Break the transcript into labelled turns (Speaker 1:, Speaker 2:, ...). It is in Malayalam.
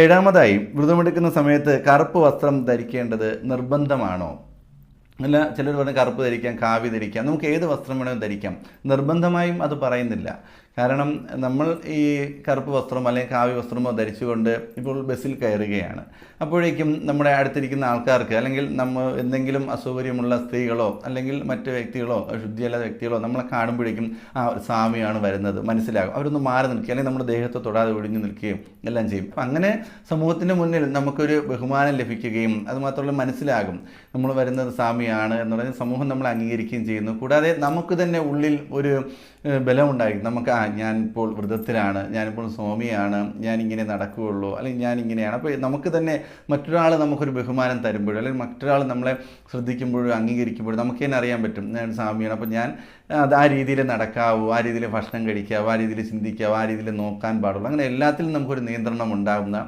Speaker 1: ഏഴാമതായി, വ്രതമെടുക്കുന്ന സമയത്ത് കറുപ്പ് വസ്ത്രം ധരിക്കേണ്ടത് നിർബന്ധമാണോ? അല്ല, ചിലർ പറഞ്ഞ് കറുപ്പ് ധരിക്കാം, കാവ്യ ധരിക്കാം, നമുക്ക് ഏത് വസ്ത്രം വേണമെങ്കിലും ധരിക്കാം. നിർബന്ധമായും അത് പറയുന്നില്ല. കാരണം നമ്മൾ ഈ കറുപ്പ് വസ്ത്രമോ അല്ലെങ്കിൽ കാവ്യ വസ്ത്രമോ ധരിച്ചുകൊണ്ട് ഇപ്പോൾ ബസ്സിൽ കയറുകയാണ്. അപ്പോഴേക്കും നമ്മുടെ അടുത്തിരിക്കുന്ന ആൾക്കാർക്ക്, അല്ലെങ്കിൽ എന്തെങ്കിലും അസൗകര്യമുള്ള സ്ത്രീകളോ അല്ലെങ്കിൽ മറ്റ് വ്യക്തികളോ ശുദ്ധിയല്ലാത്ത വ്യക്തികളോ നമ്മളെ കാണുമ്പോഴേക്കും ഒരു സ്വാമിയാണ് വരുന്നത് മനസ്സിലാകും. അവരൊന്ന് മാറി നിൽക്കുക, അല്ലെങ്കിൽ നമ്മുടെ ദേഹത്തെ തൊടാതെ ഒഴിഞ്ഞു നിൽക്കുകയും എല്ലാം ചെയ്യും. അപ്പം അങ്ങനെ സമൂഹത്തിൻ്റെ മുന്നിൽ നമുക്കൊരു ബഹുമാനം ലഭിക്കുകയും അതുമാത്രമല്ല മനസ്സിലാകും നമ്മൾ വരുന്നത് സ്വാമിയാണ് എന്ന് പറഞ്ഞ് സമൂഹം നമ്മളെ അംഗീകരിക്കുകയും ചെയ്യുന്നു. കൂടാതെ നമുക്ക് തന്നെ ഉള്ളിൽ ഒരു ബലമുണ്ടായിരിക്കും. നമുക്ക് ഞാനിപ്പോൾ വ്രതത്തിലാണ്, ഞാനിപ്പോൾ സ്വാമിയാണ്, ഞാനിങ്ങനെ നടക്കുകയുള്ളൂ, അല്ലെങ്കിൽ ഞാനിങ്ങനെയാണ്. അപ്പോൾ നമുക്ക് തന്നെ മറ്റൊരാൾ നമുക്കൊരു ബഹുമാനം തരുമ്പോഴോ അല്ലെങ്കിൽ മറ്റൊരാൾ നമ്മളെ ശ്രദ്ധിക്കുമ്പോഴോ അംഗീകരിക്കുമ്പോഴോ നമുക്ക് തന്നെ അറിയാൻ പറ്റും ഞാൻ സ്വാമിയാണ്. അപ്പോൾ ഞാൻ ആ രീതിയിൽ നടക്കാവൂ, ആ രീതിയിൽ ഭക്ഷണം കഴിക്കാവൂ, ആ രീതിയിൽ ചിന്തിക്കാവൂ, ആ രീതിയിൽ നോക്കാൻ പാടുള്ളൂ. അങ്ങനെ എല്ലാത്തിലും നമുക്കൊരു നിയന്ത്രണം ഉണ്ടാകുന്ന